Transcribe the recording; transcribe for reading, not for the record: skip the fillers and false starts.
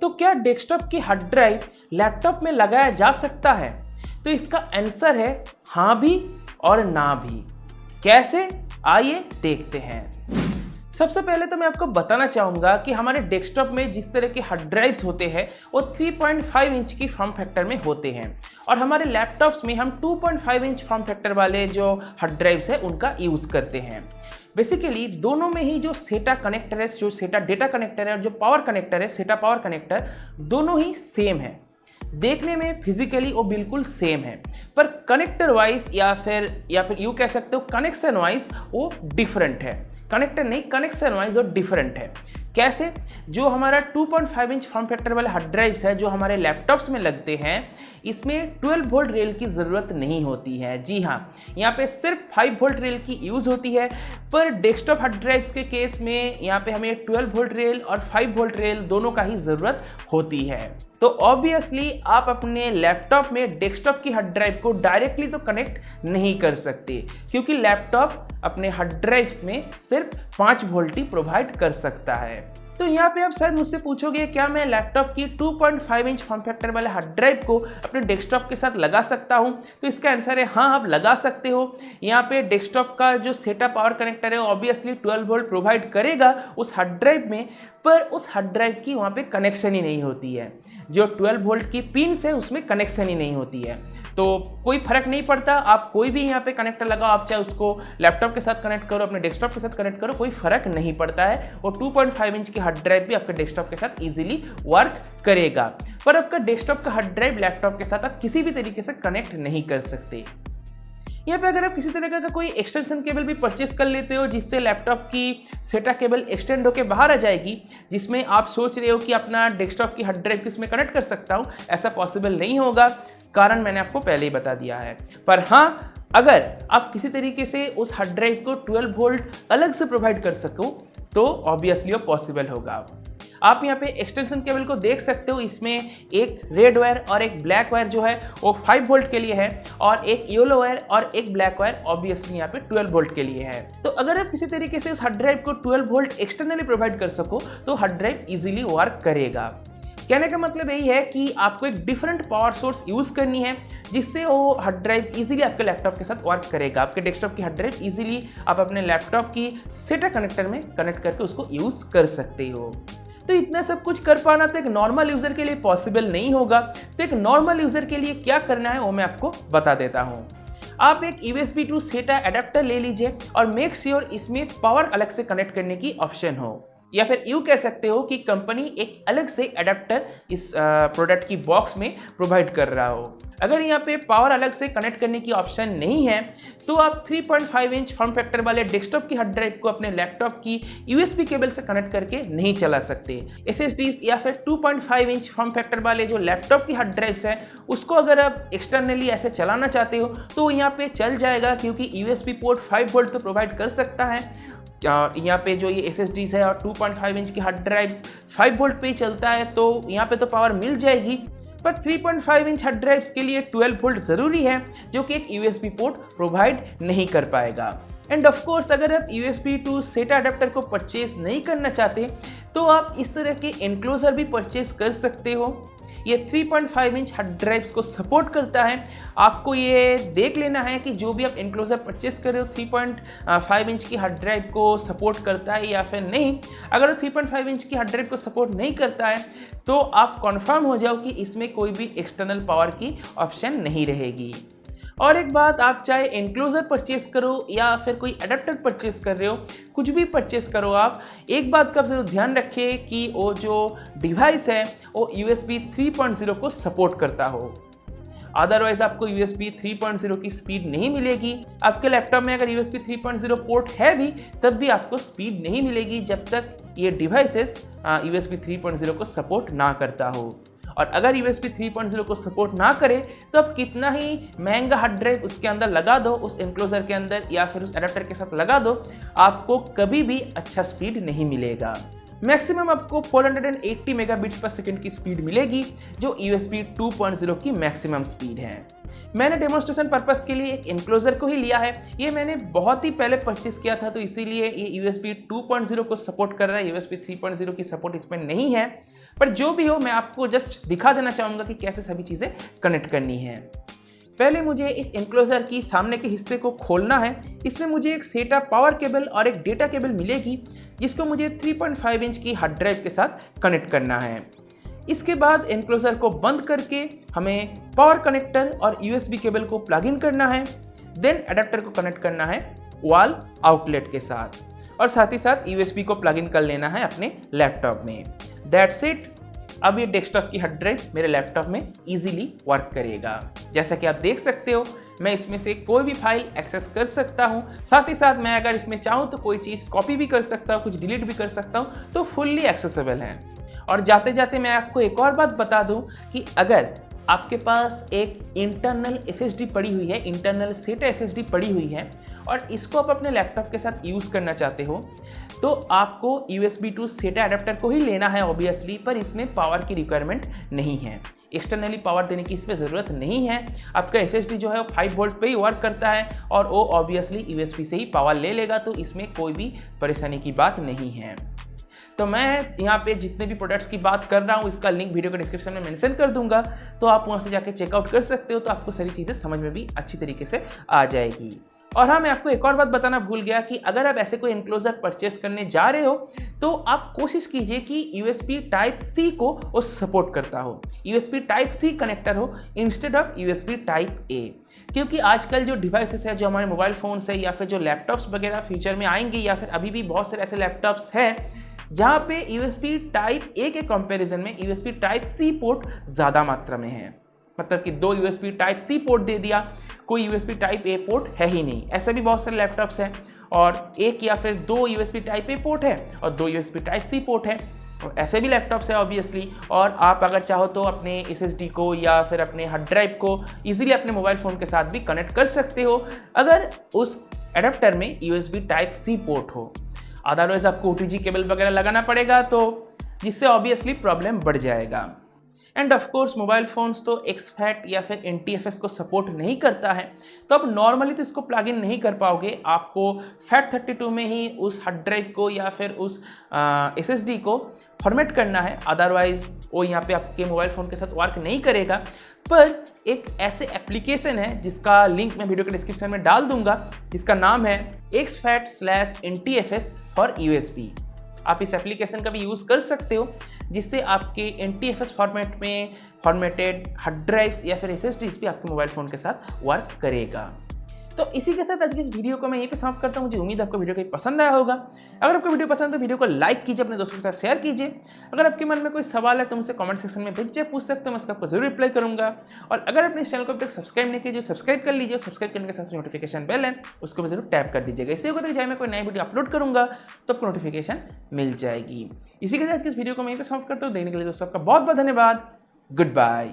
तो क्या डेस्कटॉप की हार्ड ड्राइव लैपटॉप में लगाया जा सकता है? तो इसका आंसर है हाँ भी और ना भी। कैसे, आइए देखते हैं। सबसे पहले तो मैं आपको बताना चाहूँगा कि हमारे डेस्कटॉप में जिस तरह के हार्ड ड्राइव्स होते हैं वो 3.5 इंच की फॉर्म फैक्टर में होते हैं और हमारे लैपटॉप्स में हम 2.5 इंच फॉर्म फैक्टर वाले जो हार्ड ड्राइव्स है उनका यूज़ करते हैं। बेसिकली दोनों में ही जो सेटा कनेक्टर है, जो सेटा डेटा कनेक्टर है और जो पावर कनेक्टर है, सेटा पावर कनेक्टर, दोनों ही सेम है। देखने में फिजिकली वो बिल्कुल सेम है, पर कनेक्टर वाइज या फिर यूँ कह सकते हो कनेक्शन वाइज वो डिफरेंट है। कनेक्टर नहीं, कनेक्शन वाइज वो डिफरेंट है। कैसे? जो हमारा 2.5 इंच फॉर्म फैक्टर वाले हार्ड ड्राइव्स है जो हमारे लैपटॉप्स में लगते हैं, इसमें 12 वोल्ट रेल की ज़रूरत नहीं होती है। जी हाँ, यहाँ पे सिर्फ 5 वोल्ट रेल की यूज़ होती है, पर डेस्कटॉप हार्ड ड्राइव्स के केस में यहाँ पे हमें 12 वोल्ट रेल और 5 वोल्ट रेल दोनों का ही ज़रूरत होती है। तो ऑब्वियसली आप अपने लैपटॉप में डेस्कटॉप की हार्ड ड्राइव को डायरेक्टली तो कनेक्ट नहीं कर सकते, क्योंकि लैपटॉप अपने हार्ड ड्राइव्स में सिर्फ 5 वोल्ट ही प्रोवाइड कर सकता है। तो यहाँ पे आप शायद मुझसे पूछोगे क्या मैं लैपटॉप की 2.5 इंच फॉर्म फैक्टर वाले हार्ड ड्राइव को अपने डेस्कटॉप के साथ लगा सकता हूँ? तो इसका आंसर है हाँ, आप लगा सकते हो। यहाँ पे डेस्कटॉप का जो सेटा पावर कनेक्टर है ऑब्वियसली 12 वोल्ट प्रोवाइड करेगा उस हार्ड ड्राइव में, पर उस हार्ड ड्राइव की वहाँ पे कनेक्शन ही नहीं होती है। जो 12 वोल्ट की पिन्स है उसमें कनेक्शन ही नहीं होती है, तो कोई फर्क नहीं पड़ता। आप कोई भी यहाँ पे कनेक्टर लगाओ, आप चाहे उसको लैपटॉप के साथ कनेक्ट करो, अपने डेस्कटॉप के साथ कनेक्ट करो, कोई फर्क नहीं पड़ता है। और 2.5 इंच की हार्ड ड्राइव भी आपके डेस्कटॉप के साथ इजीली वर्क करेगा, पर आपका डेस्कटॉप का हार्ड ड्राइव लैपटॉप के साथ आप किसी भी तरीके से कनेक्ट नहीं कर सकते। यहाँ पे अगर आप किसी तरह का कोई एक्सटेंशन केबल भी परचेस कर लेते हो जिससे लैपटॉप की सेटा केबल एक्सटेंड होकर बाहर आ जाएगी, जिसमें आप सोच रहे हो कि अपना डेस्कटॉप की हार्ड ड्राइव किसमें कनेक्ट कर सकता हूँ, ऐसा पॉसिबल नहीं होगा। कारण मैंने आपको पहले ही बता दिया है। पर हाँ, अगर आप किसी तरीके से उस हार्ड ड्राइव को 12 वोल्ट अलग से प्रोवाइड कर सको तो ऑब्वियसली वो पॉसिबल होगा। आप यहाँ पे एक्सटेंशन केबल को देख सकते हो, इसमें एक रेड वायर और एक ब्लैक वायर जो है वो 5 वोल्ट के लिए है और एक येलो वायर और एक ब्लैक वायर ऑब्वियसली यहाँ पे 12 वोल्ट के लिए है। तो अगर आप किसी तरीके से उस हार्ड ड्राइव को 12 वोल्ट एक्सटर्नली प्रोवाइड कर सको तो हार्ड ड्राइव इजीली वर्क करेगा। कहने का मतलब यही है कि आपको एक डिफरेंट पावर सोर्स यूज करनी है जिससे वो हार्ड ड्राइव इजीली आपके लैपटॉप के साथ वर्क करेगा। आपके डेस्कटॉप की हार्ड ड्राइव इजीली आप अपने लैपटॉप की सेटा कनेक्टर में कनेक्ट करके उसको यूज कर सकते हो। तो इतना सब कुछ कर पाना तो एक नॉर्मल यूजर के लिए पॉसिबल नहीं होगा। तो एक नॉर्मल यूजर के लिए क्या करना है वो मैं आपको बता देता हूँ। आप एक USB to SATA एडेप्टर ले लीजिए और मेक श्योर इसमें पावर अलग से कनेक्ट करने की ऑप्शन हो, या फिर यूँ कह सकते हो कि कंपनी एक अलग से एडेप्टर इस प्रोडक्ट की बॉक्स में प्रोवाइड कर रहा हो। अगर यहाँ पे पावर अलग से कनेक्ट करने की ऑप्शन नहीं है तो आप 3.5 इंच फॉर्म फैक्टर वाले डेस्कटॉप की हार्ड ड्राइव को अपने लैपटॉप की USB केबल से कनेक्ट करके नहीं चला सकते। SSDs या फिर 2.5 इंच फॉर्म फैक्टर वाले जो लैपटॉप की हार्ड ड्राइव्स है उसको अगर आप एक्सटर्नली ऐसे चलाना चाहते हो तो यहाँ पे चल जाएगा, क्योंकि USB पोर्ट 5 वोल्ट तो प्रोवाइड कर सकता है। यहाँ पे जो ये SSDs है और 2.5 इंच की हार्ड ड्राइव्स 5 वोल्ट पे ही चलता है, तो यहाँ पे तो पावर मिल जाएगी। पर 3.5 इंच हार्ड ड्राइव्स के लिए 12 वोल्ट जरूरी है, जो कि एक USB पोर्ट प्रोवाइड नहीं कर पाएगा। एंड ऑफ कोर्स अगर आप USB टू SATA अडेप्टर को परचेज नहीं करना चाहते तो आप इस तरह के एनक्लोजर भी परचेज कर सकते हो। ये 3.5 इंच हार्ड ड्राइव्स को सपोर्ट करता है। आपको ये देख लेना है कि जो भी आप एनक्लोजर परचेस कर रहे हो 3.5 इंच की हार्ड ड्राइव को सपोर्ट करता है या फिर नहीं। अगर वो 3.5 इंच की हार्ड ड्राइव को सपोर्ट नहीं करता है तो आप कंफर्म हो जाओ कि इसमें कोई भी एक्सटर्नल पावर की ऑप्शन नहीं रहेगी। और एक बात, आप चाहे एनक्लोजर परचेस करो या फिर कोई अडेप्टर परचेस कर रहे हो, कुछ भी परचेस करो, आप एक बात का जरूर ध्यान रखें कि वो जो डिवाइस है वो USB 3.0 को सपोर्ट करता हो। अदरवाइज आपको USB 3.0 की स्पीड नहीं मिलेगी। आपके लैपटॉप में अगर USB 3.0 पोर्ट है भी तब भी आपको स्पीड नहीं मिलेगी जब तक ये डिवाइसेस USB 3.0 को सपोर्ट ना करता हो। और अगर USB 3.0 को सपोर्ट ना करे तो आप कितना ही महंगा हार्ड ड्राइव उसके अंदर लगा दो, उस एनक्लोजर के अंदर या फिर उस एडेप्टर के साथ लगा दो, आपको कभी भी अच्छा स्पीड नहीं मिलेगा। मैक्सिमम आपको 480 मेगाबिट्स पर सेकंड की स्पीड मिलेगी, जो USB 2.0 की मैक्सिमम स्पीड है। मैंने डेमोन्स्ट्रेशन पर्पस के लिए एक एनक्लोजर को ही लिया है। ये मैंने बहुत ही पहले परचेस किया था, तो इसीलिए ये USB 2.0 को सपोर्ट कर रहा है, USB 3.0 की सपोर्ट इसमें नहीं है। पर जो भी हो मैं आपको जस्ट दिखा देना चाहूँगा कि कैसे सभी चीज़ें कनेक्ट करनी है। पहले मुझे इस एनक्लोजर की सामने के हिस्से को खोलना है। इसमें मुझे एक सेटा पावर केबल और एक डेटा केबल मिलेगी जिसको मुझे 3.5 इंच की हार्ड ड्राइव के साथ कनेक्ट करना है। इसके बाद एनक्लोजर को बंद करके हमें पावर कनेक्टर और USB केबल को प्लग इन करना है। देन अडेप्टर को कनेक्ट करना है वॉल आउटलेट के साथ और साथ ही साथ USB को प्लग इन कर लेना है अपने लैपटॉप में। That's it. अब ये डेस्कटॉप की हार्ड ड्राइव मेरे लैपटॉप में इजीली वर्क करेगा। जैसा कि आप देख सकते हो मैं इसमें से कोई भी फाइल एक्सेस कर सकता हूँ। साथ ही साथ मैं अगर इसमें चाहूँ तो कोई चीज़ कॉपी भी कर सकता हूँ, कुछ डिलीट भी कर सकता हूँ, तो फुल्ली एक्सेसिबल है। और जाते जाते मैं आपको एक और बात बता दूं कि अगर आपके पास एक इंटरनल SSD पड़ी हुई है, इंटरनल SATA SSD पड़ी हुई है और इसको आप अपने लैपटॉप के साथ यूज़ करना चाहते हो तो आपको USB to SATA अडेप्टर को ही लेना है ऑब्वियसली, पर इसमें पावर की रिक्वायरमेंट नहीं है। एक्सटर्नली पावर देने की इसमें ज़रूरत नहीं है। आपका SSD जो है वो 5 वोल्ट पे ही वर्क करता है और वो ऑब्वियसली USB से ही पावर ले लेगा, तो इसमें कोई भी परेशानी की बात नहीं है। तो मैं यहाँ पे जितने भी प्रोडक्ट्स की बात कर रहा हूँ इसका लिंक वीडियो के डिस्क्रिप्शन में मेंशन कर दूंगा, तो आप वहाँ से जाके चेकआउट कर सकते हो। तो आपको सारी चीज़ें समझ में भी अच्छी तरीके से आ जाएगी। और हाँ, मैं आपको एक और बात बताना भूल गया कि अगर आप ऐसे कोई एनक्लोजर परचेस करने जा रहे हो तो आप कोशिश कीजिए कि USB Type-C को वो सपोर्ट करता हो, USB Type-C कनेक्टर हो इंस्टेड ऑफ USB Type-A। क्योंकि आजकल जो डिवाइसेस है, जो हमारे मोबाइल फ़ोन्स है या फिर जो लैपटॉप्स वगैरह फ्यूचर में आएंगे या फिर अभी भी बहुत सारे ऐसे लैपटॉप्स हैं जहाँ पे USB Type-A के कंपैरिजन में USB Type-C पोर्ट ज़्यादा मात्रा में है। मतलब कि 2 USB Type-C पोर्ट दे दिया, कोई USB Type-A पोर्ट है ही नहीं। ऐसे भी बहुत सारे लैपटॉप्स हैं और एक या फिर 2 USB Type-A पोर्ट है और 2 USB Type-C पोर्ट है। और ऐसे भी लैपटॉप्स है ऑब्वियसली। और आप अगर चाहो तो अपने SSD को या फिर अपने हार्ड ड्राइव को ईजिली अपने मोबाइल फ़ोन के साथ भी कनेक्ट कर सकते हो अगर उस एडेप्टर में USB Type-C पोर्ट हो। अदरवाइज आपको OTG केबल वगैरह लगाना पड़ेगा, तो जिससे ऑब्वियसली प्रॉब्लम बढ़ जाएगा। End of course mobile phones तो XFAT या फिर NTFS को सपोर्ट नहीं करता है, तो आप नॉर्मली तो इसको प्लग इन नहीं कर पाओगे। आपको FAT32 में ही उस हार्ड ड्राइव को या फिर उस SSD को फॉर्मेट करना है, अदरवाइज वो यहाँ पे आपके मोबाइल फ़ोन के साथ वर्क नहीं करेगा। पर एक ऐसे एप्लीकेशन है जिसका लिंक मैं वीडियो के डिस्क्रिप्शन में डाल दूंगा, जिसका नाम है XFAT/NTFS फॉर USB। आप इस एप्लीकेशन का भी यूज़ कर सकते हो, जिससे आपके NTFS फॉर्मेट में फॉर्मेटेड हार्ड ड्राइव्स या फिर SSDs भी आपके मोबाइल फ़ोन के साथ वर्क करेगा। तो इसी के साथ आज की इस वीडियो को मैं यहीं पे समाप्त करता हूँ। मुझे उम्मीद है आपको वीडियो कहीं पसंद आया होगा। अगर आपको वीडियो पसंद है तो वीडियो को लाइक कीजिए, अपने दोस्तों के साथ शेयर कीजिए। अगर आपके मन में कोई सवाल है तो मुझसे कमेंट सेक्शन में भेजिए, पूछ सकते हो, मैं उसका आपको जरूर रिप्लाई करूँगा। और अगर अपने इस चैनल को अभी तक सब्सक्राइब नहीं कीजिए, सब्सक्राइब कर लीजिए। सब्सक्राइब करने के साथ नोटिफिकेशन बेल है उसको भी जरूर टैप कर दीजिएगा। इससे होगा जब मैं कोई नई वीडियो अपलोड करूँगा तो आपको नोटिफिकेशन मिल जाएगी। इसी के साथ इस वीडियो को मैं यहीं पर समाप्त करता हूँ। देखने के लिए दोस्तों आपका बहुत बहुत धन्यवाद। Good bye.